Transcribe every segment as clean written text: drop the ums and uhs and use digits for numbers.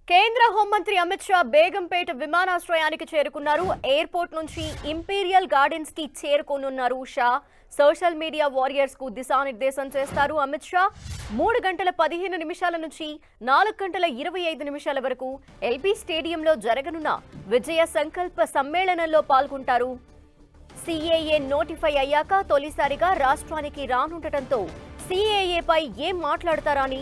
కేంద్ర హోంమంత్రి అమిత్ షా బేగంపేట విమానాశ్రయానికి చేరుకున్నారు. ఎయిర్పోర్ట్ నుంచి ఇంపీరియల్ గార్డెన్స్ కి చేరుకోనున్నారు షా. సోషల్ మీడియా వారియర్స్ కు దిశానిర్దేశం చేస్తారు. అమిత్ షా 3 గంటల 15 నిమిషాల నుంచి 4 గంటల 25 నిమిషాల వరకు ఎల్బీ స్టేడియంలో జరగనున్న విజయ సంకల్ప సమ్మేళనంలో పాల్గొంటారు. సిఏఏ నోటిఫై అయ్యాక తొలిసారిగా రాష్ట్రానికి రానుండటంతో సిఏఏపై ఏం మాట్లాడతారని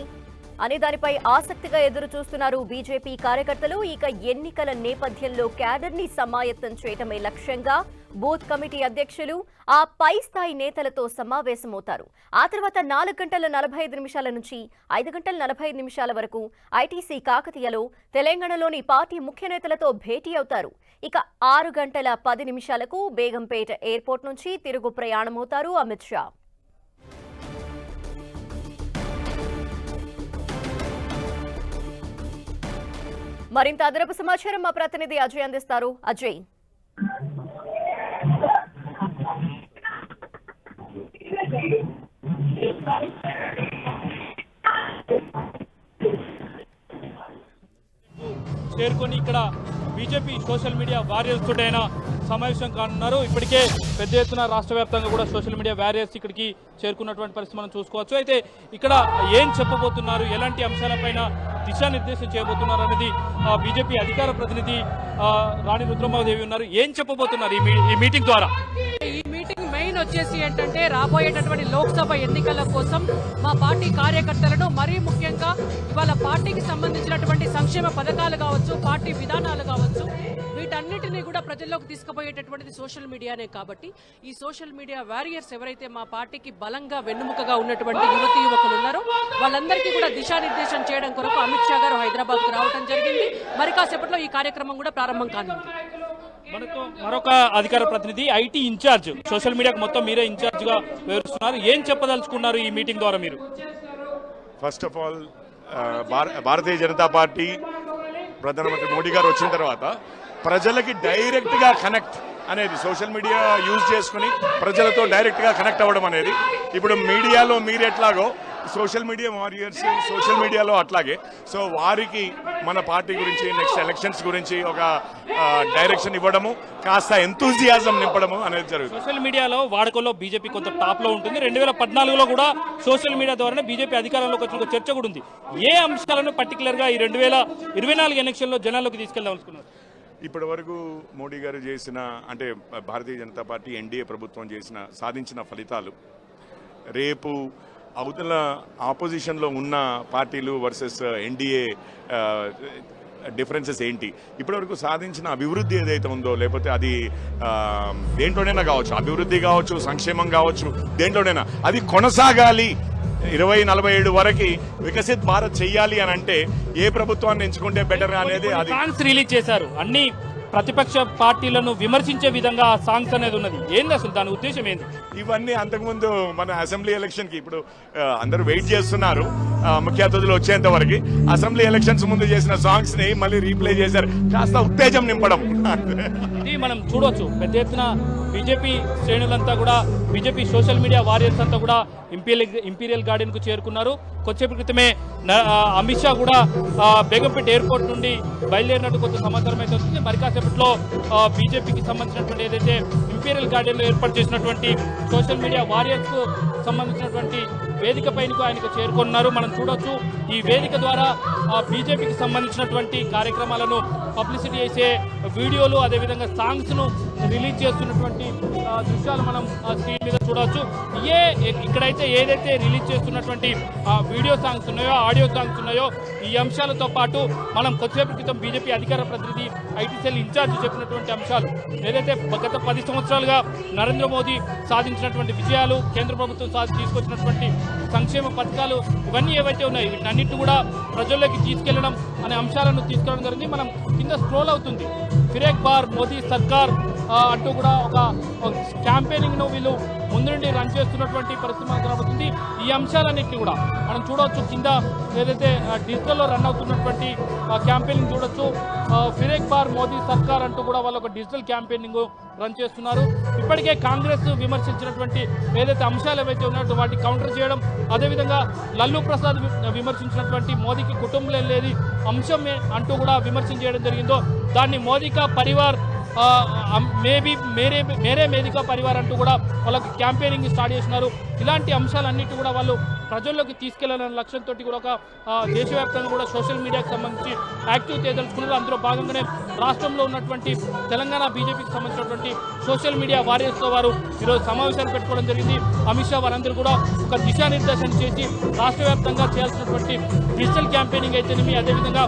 అనే దానిపై ఆసక్తిగా ఎదురు చూస్తున్నారు బీజేపీ కార్యకర్తలు. ఇక ఎన్నికల నేపథ్యంలో క్యాడర్ ని సమాయత్తం చేయటమే లక్ష్యంగా బూత్ కమిటీ అధ్యక్షులు ఆ పై స్థాయి నేతలతో సమావేశమవుతారు. ఆ తర్వాత 4 గంటల 45 నిమిషాల నుంచి 5 గంటల 45 నిమిషాల వరకు ఐటీసీ కాకతీయలో తెలంగాణలోని పార్టీ ముఖ్య నేతలతో భేటీ అవుతారు. ఇక 6 గంటల 10 నిమిషాలకు బేగంపేట ఎయిర్పోర్ట్ నుంచి తిరుగు ప్రయాణమవుతారు అమిత్ షా. మరింత అదనపు సమాచారం మా ప్రతినిధి అజయ్ అందిస్తారు. అజయ్, చేరుకొని ఇక్కడ బీజేపీ సోషల్ మీడియా వారియర్స్ తోటైనా సమావేశం కానున్నారు. ఇప్పటికే పెద్ద ఎత్తున రాష్ట్ర వ్యాప్తంగా కూడా సోషల్ మీడియా వారియర్స్ ఇక్కడికి చేరుకున్నటువంటి పరిస్థితి మనం చూసుకోవచ్చు. అయితే ఇక్కడ ఏం చెప్పబోతున్నారు, ఎలాంటి అంశాలపైన దిశానిర్దేశం చేయబోతున్నారు అనేది బీజేపీ అధికార ప్రతినిధి రాణి రుద్రమాదేవి ఉన్నారు. ఏం చెప్పబోతున్నారు ఈ మీటింగ్ ద్వారా? ఈ మీటింగ్ మెయిన్ వచ్చేసి ఏంటంటే రాబోయేటటువంటి లోక్సభ ఎన్నికల కోసం మా పార్టీ కార్యకర్తలను మరీ ముఖ్యంగా ఇవాళ పార్టీకి సంబంధించినటువంటి సంక్షేమ పథకాలు కావచ్చు, పార్టీ విధానాలు కావచ్చు, వీటన్నిటినీ కూడా ప్రజల్లోకి తీసుకుపోయేటటువంటిది సోషల్ మీడియానే. కాబట్టి ఈ సోషల్ మీడియా వారియర్స్ ఎవరైతే మా పార్టీకి బలంగా వెన్నుముకగా ఉన్నటువంటి యువతీ యువకులు ఉన్నారో వాళ్ళందరికీ కూడా దిశానిర్దేశం చేయడం కొరకు అమిత్ షా గారు హైదరాబాద్ కు రావడం జరిగింది. మరి కాసేపట్లో ఈ కార్యక్రమం కూడా ప్రారంభం కానుంది. మనతో మరొక అధికార ప్రతినిధి, ఐటీ ఇన్ఛార్జ్, సోషల్ మీడియాకు మొత్తం మీరే ఇన్ఛార్జ్ గా వివరిస్తున్నారు. ఏం చెప్పదలుచుకున్నారు ఈ మీటింగ్ ద్వారా మీరు? First of all Bharatiya Janata party ప్రధానమంత్రి మోడీ గారు వచ్చిన తర్వాత ప్రజలకి డైరెక్ట్ గా కనెక్ట్ అనేది, సోషల్ మీడియా యూజ్ చేసుకుని ప్రజలతో డైరెక్ట్ గా కనెక్ట్ అవ్వడం అనేది, ఇప్పుడు మీడియాలో మీరు ఎట్లాగో సోషల్ మీడియా వారియర్స్ సోషల్ మీడియాలో అట్లాగే, సో వారికి మన పార్టీ గురించి, నెక్స్ట్ ఎలక్షన్స్ గురించి ఒక డైరెక్షన్ ఇవ్వడము, కాస్త ఎంతూజియాజం నింపడము అనేది జరుగుతుంది. సోషల్ మీడియాలో వాడుకలో బీజేపీ కొంత టాప్ లో ఉంటుంది. 2014లో కూడా సోషల్ మీడియా ద్వారానే బీజేపీ అధికారంలోకి వచ్చిన ఒక చర్చ కూడా ఉంది. ఏ అంశాలను పర్టికులర్ గా ఈ 2024 ఎలక్షన్లో జనాల్లోకి తీసుకెళ్దామనుకున్నారు? ఇప్పటి వరకు మోడీ గారు చేసిన, అంటే భారతీయ జనతా పార్టీ ఎన్డీఏ ప్రభుత్వం సాధించిన ఫలితాలు, రేపు అవతల ఆపోజిషన్లో ఉన్న పార్టీలు వర్సెస్ ఎన్డీఏ డిఫరెన్సెస్ ఏంటి, ఇప్పటివరకు సాధించిన అభివృద్ధి ఏదైతే ఉందో, లేకపోతే అది దేంట్లోనైనా కావచ్చు, అభివృద్ధి కావచ్చు, సంక్షేమం కావచ్చు, దేంట్లోనైనా అది కొనసాగాలి, 2047 వరకు వికసిత్ భారత్ చెయ్యాలి అని అంటే ఏ ప్రభుత్వాన్ని ఎంచుకుంటే బెటర్ అనేది అది సాంగ్స్ రిలీజ్ చేశారు. అన్ని ప్రతిపక్ష పార్టీలను విమర్శించే విధంగా సాంగ్స్ అనేది ఉన్నది. ఏంది అసలు దాని ఉద్దేశం ఏంది? ఇవన్నీ అంతకుముందు మన అసెంబ్లీ ఎలక్షన్ కి, ఇప్పుడు అందరూ వెయిట్ చేస్తున్నారు ముఖ్య అతిథులు వచ్చేంత వరకు. అసెంబ్లీ ఎలక్షన్స్ ముందు చేసిన సాంగ్స్ ని మళ్ళీ రీప్లే చేశారు, కాస్త ఉత్తేజం నింపడం. ఇది మనం చూడొచ్చు. పెద్ద ఎత్తున బీజేపీ శ్రేణులంతా కూడా, బీజేపీ సోషల్ మీడియా వారియర్స్ అంతా కూడా ఇంపీరియల్ గార్డెన్ కు చేరుకున్నారు. కొద్దిసేపటి క్రితమే అమిత్ షా కూడా బేగంపేట ఎయిర్పోర్ట్ నుండి బయలుదేరినట్టు కొంత సమాచారం అయితే వస్తుంది. మరి కాసేపట్లో బీజేపీకి సంబంధించినటువంటి ఏదైతే ఇంపీరియల్ గార్డెన్ లో ఏర్పాటు చేసినటువంటి సోషల్ మీడియా వారియర్స్ కు సంబంధించినటువంటి వేదిక పైనకు ఆయనకు చేరుకున్నారు. మనం చూడొచ్చు, ఈ వేదిక ద్వారా బీజేపీకి సంబంధించినటువంటి కార్యక్రమాలను పబ్లిసిటీ చేసే వీడియోలు, అదేవిధంగా సాంగ్స్ ను రిలీజ్ చేస్తున్నటువంటి దృశ్యాలు మనం స్క్రీన్ మీద చూడవచ్చు. ఇక్కడైతే ఏదైతే రిలీజ్ చేస్తున్నటువంటి వీడియో సాంగ్స్ ఉన్నాయో, ఆడియో సాంగ్స్ ఉన్నాయో, ఈ అంశాలతో పాటు మనం కొద్దిసేపు క్రితం బీజేపీ అధికార ప్రతినిధి ఐటీ సెల్ ఇన్ఛార్జ్ చెప్పినటువంటి అంశాలు, ఏదైతే గత 10 సంవత్సరాలుగా నరేంద్ర మోదీ సాధించినటువంటి విజయాలు, కేంద్ర ప్రభుత్వం తీసుకొచ్చినటువంటి సంక్షేమ పథకాలు, ఇవన్నీ ఏవైతే ఉన్నాయి వీటన్నిటి కూడా ప్రజల్లోకి తీసుకెళ్లడం అనే అంశాలను తీసుకెళ్లడం జరిగింది. మనం కింద స్క్రోల్ అవుతుంది, ఫిర్ ఏక్ బార్ మోదీ సర్కార్ అంటూ కూడా ఒక క్యాంపెయినింగ్ ను వీళ్ళు ముందు నుండి రన్ చేస్తున్నటువంటి పరిస్థితి మనకు కనబడుతుంది. ఈ అంశాలన్నింటినీ కూడా మనం చూడవచ్చు. కింద ఏదైతే డిజిటల్లో రన్ అవుతున్నటువంటి క్యాంపెయినింగ్ చూడొచ్చు. ఫిరేక్ బార్ మోదీ సర్కార్ అంటూ కూడా వాళ్ళు ఒక డిజిటల్ క్యాంపెయినింగ్ రన్ చేస్తున్నారు. ఇప్పటికే కాంగ్రెస్ విమర్శించినటువంటి ఏదైతే అంశాలు ఏవైతే ఉన్నాయో వాటిని కౌంటర్ చేయడం, అదేవిధంగా లల్లు ప్రసాద్ విమర్శించినటువంటి మోదీకి కుటుంబం లేని అంశమే అంటూ కూడా విమర్శన చేయడం జరిగిందో దాన్ని మోదీ కా పరివార్ మేబీ మేరే మేదికా పరివార్ అంటూ కూడా వాళ్ళకి క్యాంపెయినింగ్ స్టార్ట్ చేస్తున్నారు. ఇలాంటి అంశాలన్నిటి కూడా వాళ్ళు ప్రజల్లోకి తీసుకెళ్లాలనే లక్ష్యంతో కూడా ఒక దేశవ్యాప్తంగా కూడా సోషల్ మీడియాకి సంబంధించి యాక్టివ్ చేయదలుచుకున్నారు. అందులో భాగంగానే రాష్ట్రంలో ఉన్నటువంటి తెలంగాణ బీజేపీకి సంబంధించినటువంటి సోషల్ మీడియా వారియర్స్తో వారు ఈరోజు సమావేశాలు పెట్టుకోవడం జరిగింది. అమిత్ షా వారందరూ కూడా ఒక దిశానిర్దేశం చేసి రాష్ట్ర వ్యాప్తంగా చేయాల్సినటువంటి డిజిటల్ క్యాంపెయినింగ్ అయితేనేమి, అదేవిధంగా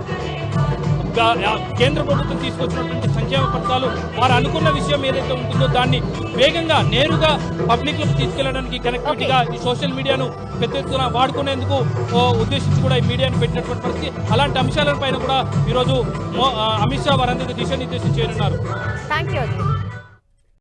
కేంద్ర ప్రభుత్వం తీసుకొచ్చినటువంటి సంక్షేమ పథకాలు వారు అనుకున్న విషయం ఏదైతే ఉంటుందో దాన్ని వేగంగా నేరుగా పబ్లిక్లకు తీసుకెళ్లడానికి కనెక్టివిటీగా ఈ సోషల్ మీడియాను పెద్ద ఎత్తున వాడుకునేందుకు ఉద్దేశించి కూడా ఈ మీడియాను పెట్టినటువంటి పరిస్థితి. అలాంటి అంశాలపైన కూడా ఈరోజు అమిత్ షా వారందరికీ దిశానిర్దేశం చేయనున్నారు. Thank you.